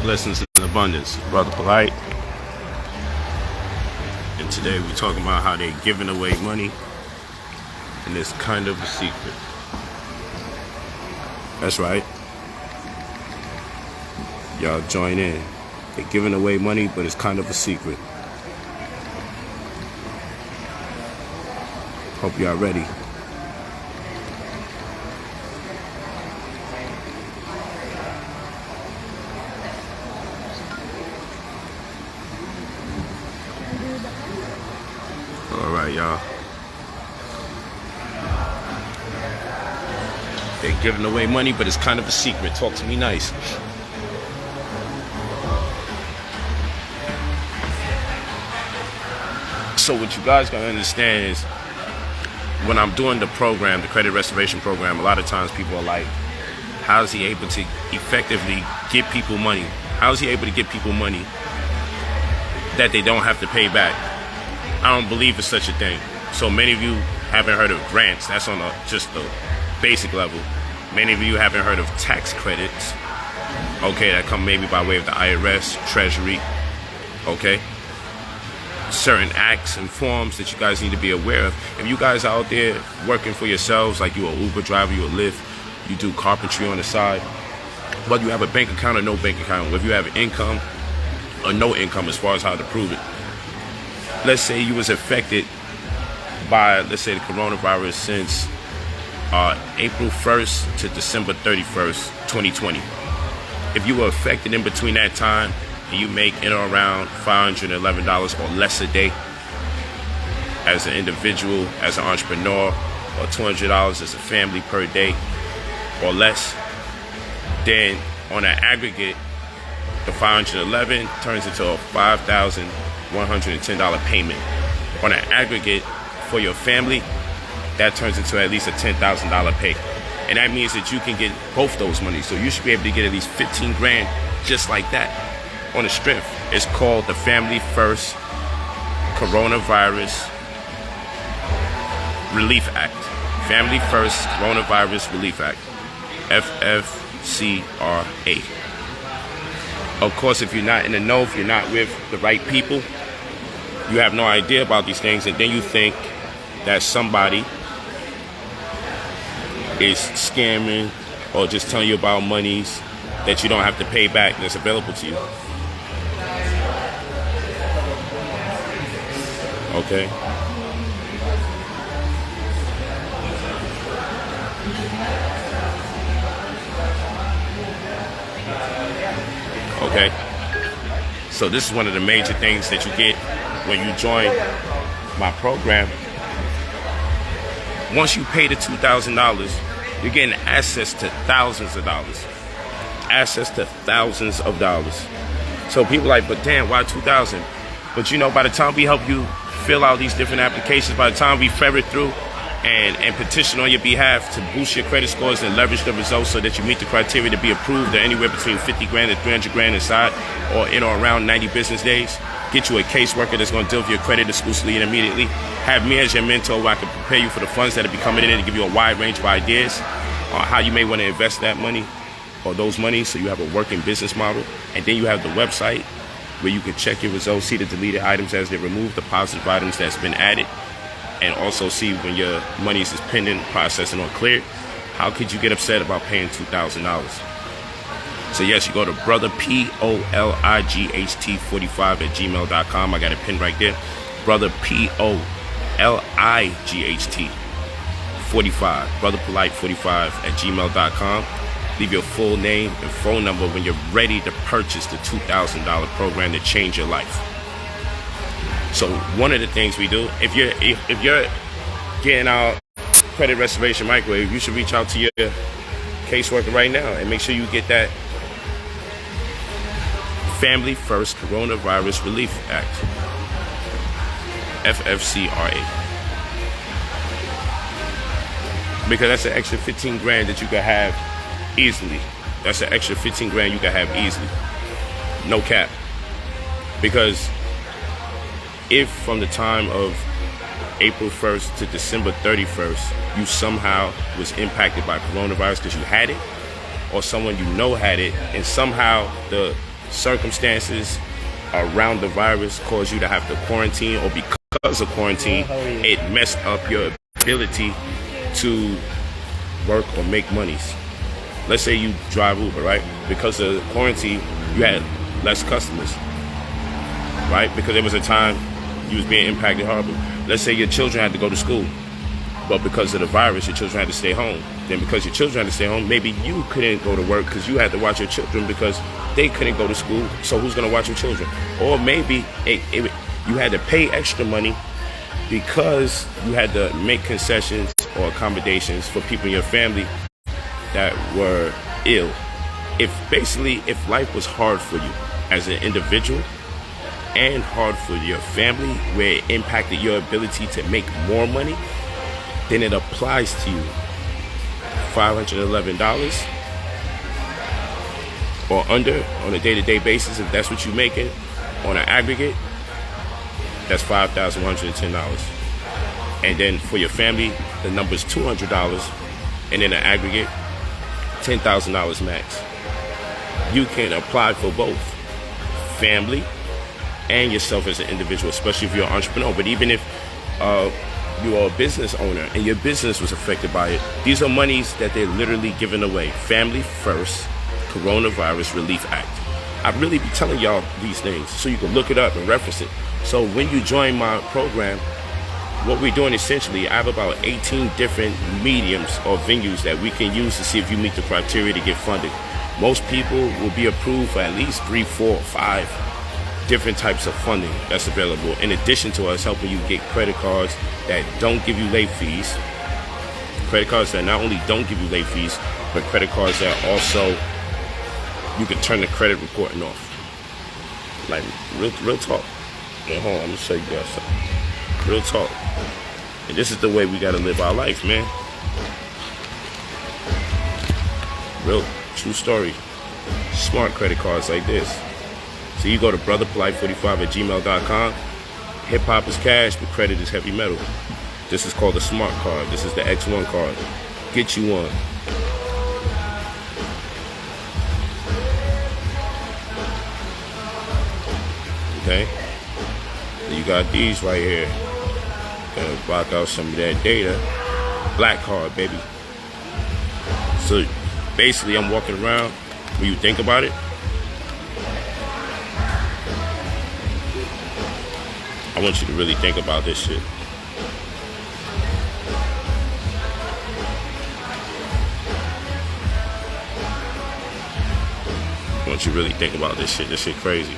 Blessings in abundance. Brother Polight. And today we're talking about how they're giving away money, and it's kind of a secret. That's right. Y'all join in. They're giving away money, but it's kind of a secret. Hope y'all ready. All right, y'all. They're giving away money, but it's kind of a secret. Talk to me nice. So what you guys gotta understand is, when I'm doing the program, the credit restoration program, a lot of times people are like, how is he able to effectively get people money? How is he able to get people money that they don't have to pay back? I don't believe it's such a thing. So many of you haven't heard of grants. That's on just the basic level. Many of you haven't heard of tax credits, okay, that come maybe by way of the IRS, Treasury, okay? Certain acts and forms that you guys need to be aware of. If you guys are out there working for yourselves, like you're an Uber driver, you're a Lyft, you do carpentry on the side, whether you have a bank account or no bank account, whether you have income or no income as far as how to prove it. Let's say you was affected by, let's say, the coronavirus since April 1st to December 31st, 2020. If you were affected in between that time and you make in or around $511 or less a day as an individual, as an entrepreneur, or $200 as a family per day or less, then on an aggregate, the 511 turns into a $5,110 payment. On an aggregate for your family, that turns into at least a $10,000 pay. And that means that you can get both those money. So you should be able to get at least 15 grand just like that on a strip. It's called the Family First Coronavirus Relief Act. Family First Coronavirus Relief Act. FFCRA. Of course, if you're not in the know, if you're not with the right people, you have no idea about these things, and then you think that somebody is scamming or just telling you about monies that you don't have to pay back that's available to you. Okay? Okay? So this is one of the major things that you get when you join my program. Once you pay the $2,000, you're getting access to thousands of dollars. Access to thousands of dollars. So people are like, but damn, why 2,000? But you know, by the time we help you fill out these different applications, by the time we ferret through and petition on your behalf to boost your credit scores and leverage the results so that you meet the criteria to be approved at anywhere between 50 grand and 300 grand inside or in or around 90 business days, get you a caseworker that's going to deal with your credit exclusively and immediately, have me as your mentor where I can prepare you for the funds that will be coming in and give you a wide range of ideas on how you may want to invest that money or those monies so you have a working business model. And then you have the website where you can check your results, see the deleted items as they're removed, the positive items that's been added, and also see when your money is pending, processing, or cleared. How could you get upset about paying $2,000? So yes, you go to brotherpolight45@gmail.com. I got it pinned right there. brotherpolight45, brotherpolight45@gmail.com. Leave your full name and phone number when you're ready to purchase the $2,000 program to change your life. So one of the things we do, if you're getting our credit restoration microwave, you should reach out to your caseworker right now and make sure you get that Family First Coronavirus Relief Act, FFCRA. Because that's an extra 15 grand that you can have easily. That's an extra 15 grand you can have easily. No cap. Because if from the time of April 1st to December 31st, you somehow was impacted by coronavirus because you had it, or someone you know had it, and somehow the circumstances around the virus caused you to have to quarantine, or because of quarantine, it messed up your ability to work or make monies. Let's say you drive Uber, right? Because of quarantine, you had less customers, right? Because there was a time you was being impacted horribly. Let's say your children had to go to school, but because of the virus, your children had to stay home. Then because your children had to stay home, maybe you couldn't go to work because you had to watch your children because they couldn't go to school. So who's going to watch your children? Or maybe you had to pay extra money because you had to make concessions or accommodations for people in your family that were ill. If life was hard for you as an individual and hard for your family, where it impacted your ability to make more money, then it applies to you. $511 or under on a day-to-day basis, if that's what you're making on an aggregate, that's $5,110. And then for your family, the number's $200, and in an aggregate, $10,000 max. You can apply for both family and yourself as an individual, especially if you're an entrepreneur. But even if you are a business owner and your business was affected by it, these are monies that they're literally giving away. Family First Coronavirus Relief Act. I really be telling y'all these things so you can look it up and reference it. So when you join my program, what we're doing essentially, I have about 18 different mediums or venues that we can use to see if you meet the criteria to get funded. Most people will be approved for at least 3, 4, 5 different types of funding that's available, in addition to us helping you get credit cards that don't give you late fees, credit cards that not only don't give you late fees, but credit cards that also you can turn the credit reporting off. Like real talk. Now, hold on, I'm gonna show you guys something. Real talk. And this is the way we gotta live our life, man. Real true story. Smart credit cards like this. So you go to brotherpolight45@gmail.com. Hip hop is cash, but credit is heavy metal. This is called a smart card. This is the X1 card. Get you one. Okay. You got these right here. Gonna block out some of that data. Black card, baby. So basically, I'm walking around. When you think about it, I want you to really think about this shit. I want you to really think about this shit. This shit crazy.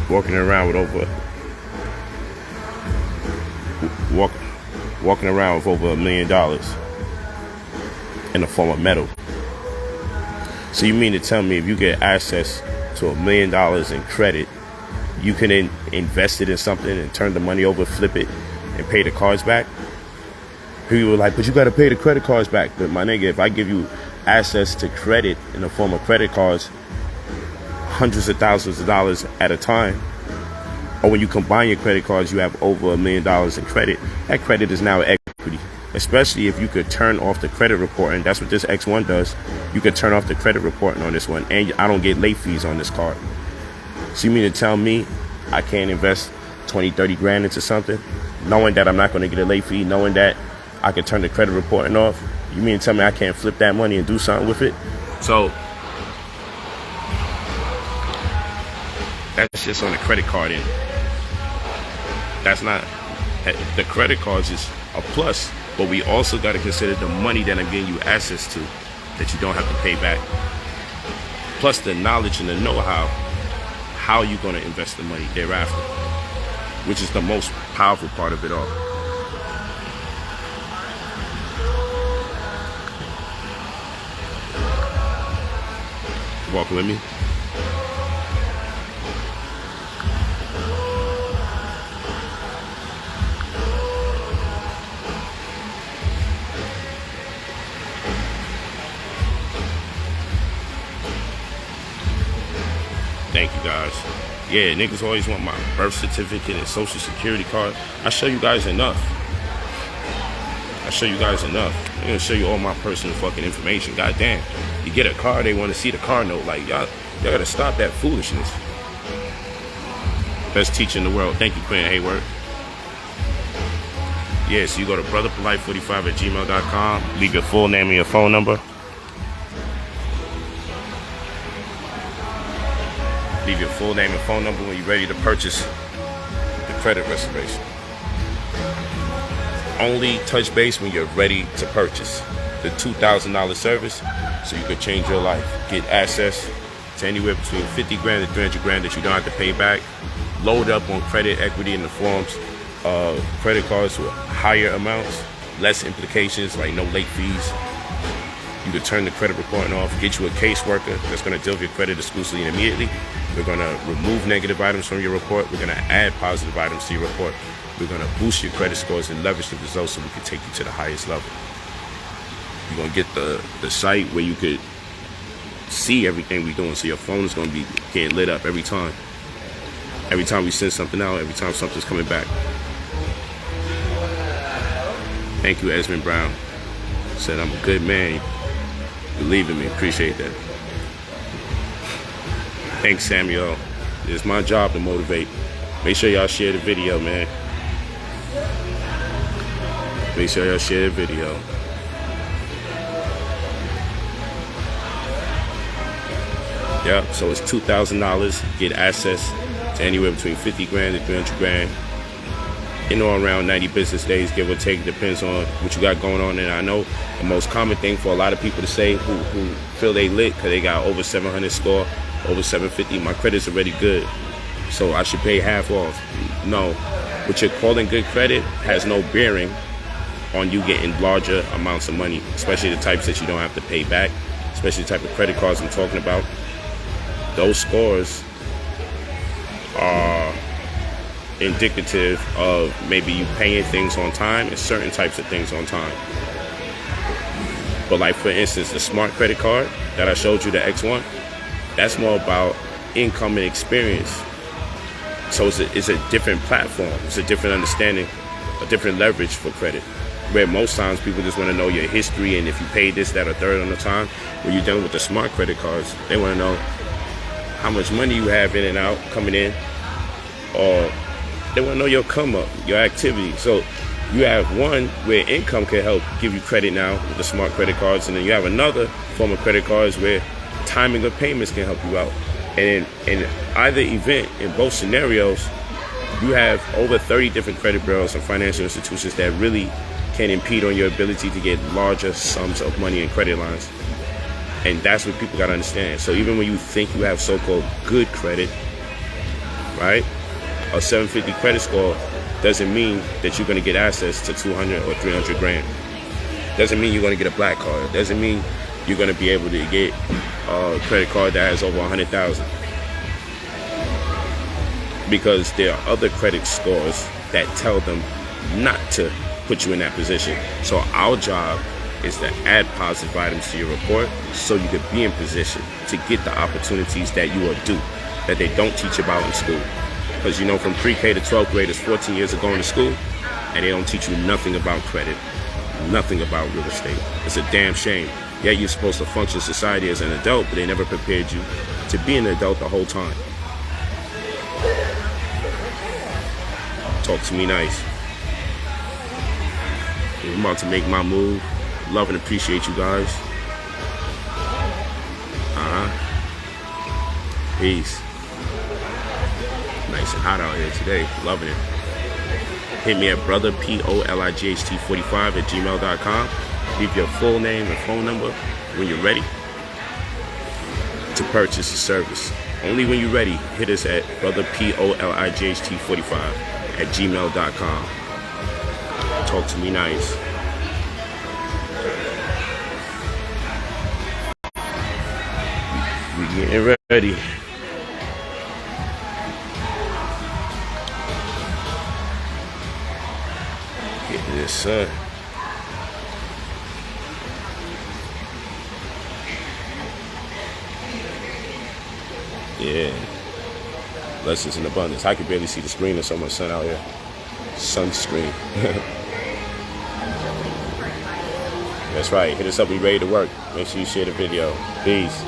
Walking around with over $1 million in the form of metal. So you mean to tell me if you get access to $1 million in credit, you can invest it in something and turn the money over, flip it, and pay the cards back? People were like, but you got to pay the credit cards back. But my nigga, if I give you access to credit in the form of credit cards, hundreds of thousands of dollars at a time, or when you combine your credit cards, you have over $1 million in credit. That credit is now equity, especially if you could turn off the credit reporting. That's what this X1 does. You could turn off the credit reporting on this one, and I don't get late fees on this card. So you mean to tell me I can't invest 20, 30 grand into something, knowing that I'm not going to get a late fee, knowing that I can turn the credit reporting off? You mean to tell me I can't flip that money and do something with it? So that's just on the credit card end. That's not, the credit cards is a plus, but we also got to consider the money that I'm giving you access to that you don't have to pay back. Plus the knowledge and the know-how, how you're going to invest the money thereafter, which is the most powerful part of it all. Walk with me. Thank you guys. Yeah, niggas always want my birth certificate and social security card. I show you guys enough. I'm gonna show you all my personal fucking information. Goddamn. You get a car, they want to see the car note. Like, y'all gotta stop that foolishness. Best teacher in the world. Thank you, Quinn Hayward. Yes, you go to brotherpolight45@gmail.com. Leave your full name and your phone number. Leave your full name and phone number when you're ready to purchase the credit restoration. Only touch base when you're ready to purchase the $2,000 service, so you can change your life. Get access to anywhere between 50 grand and 300 grand that you don't have to pay back. Load up on credit equity in the forms of credit cards with higher amounts, less implications like no late fees. You can turn the credit reporting off, get you a caseworker that's going to deal with your credit exclusively and immediately. We're going to remove negative items from your report. We're going to add positive items to your report. We're going to boost your credit scores and leverage the results so we can take you to the highest level. You're going to get the site where you could see everything we're doing. So your phone is going to be getting lit up every time. Every time we send something out, every time something's coming back. Thank you, Esmond Brown. Said I'm a good man. Believe in me. Appreciate that. Thanks, Samuel. It's my job to motivate. Make sure y'all share the video, man. Make sure y'all share the video. Yeah, so it's $2,000. Get access to anywhere between 50 grand and 300 grand. In or around 90 business days, give or take. Depends on what you got going on. And I know the most common thing for a lot of people to say who feel they lit because they got over 700 score, over 750, my credit's already good, so I should pay half off. No, what you're calling good credit has no bearing on you getting larger amounts of money, especially the types that you don't have to pay back, especially the type of credit cards I'm talking about. Those scores are indicative of maybe you paying things on time and certain types of things on time. But like for instance, the smart credit card that I showed you, the X1, that's more about income and experience. So it's a different platform. It's a different understanding, a different leverage for credit. Where most times people just want to know your history and if you paid this, that, or third on the time. When you're dealing with the smart credit cards, they want to know how much money you have in and out coming in, or they want to know your come up, your activity. So you have one where income can help give you credit now with the smart credit cards, and then you have another form of credit cards where timing of payments can help you out. And in either event, in both scenarios, you have over 30 different credit bureaus and financial institutions that really can impede on your ability to get larger sums of money in credit lines. And that's what people got to understand. So even when you think you have so-called good credit, right, a 750 credit score doesn't mean that you're going to get access to 200 or 300 grand. Doesn't mean you're going to get a black card. Doesn't mean you're going to be able to get a credit card that has over 100,000. Because there are other credit scores that tell them not to put you in that position. So our job is to add positive items to your report so you could be in position to get the opportunities that you are due, that they don't teach about in school. Because you know, from pre-K to 12th grade is 14 years of going to school, and they don't teach you nothing about credit, nothing about real estate. It's a damn shame. Yeah, you're supposed to function in society as an adult, but they never prepared you to be an adult the whole time. Talk to me nice. I'm about to make my move. Love and appreciate you guys. Peace. Nice and hot out here today. Loving it. Hit me at brotherpolight45@gmail.com. Leave your full name and phone number when you're ready to purchase the service. Only when you're ready, hit us at brotherpolight45@gmail.com. Talk to me nice. We getting ready. Get this sun. Yeah. Blessings in abundance. I can barely see the screen. There's so much sun out here. Sunscreen. That's right. Hit us up. We ready to work. Make sure you share the video. Peace.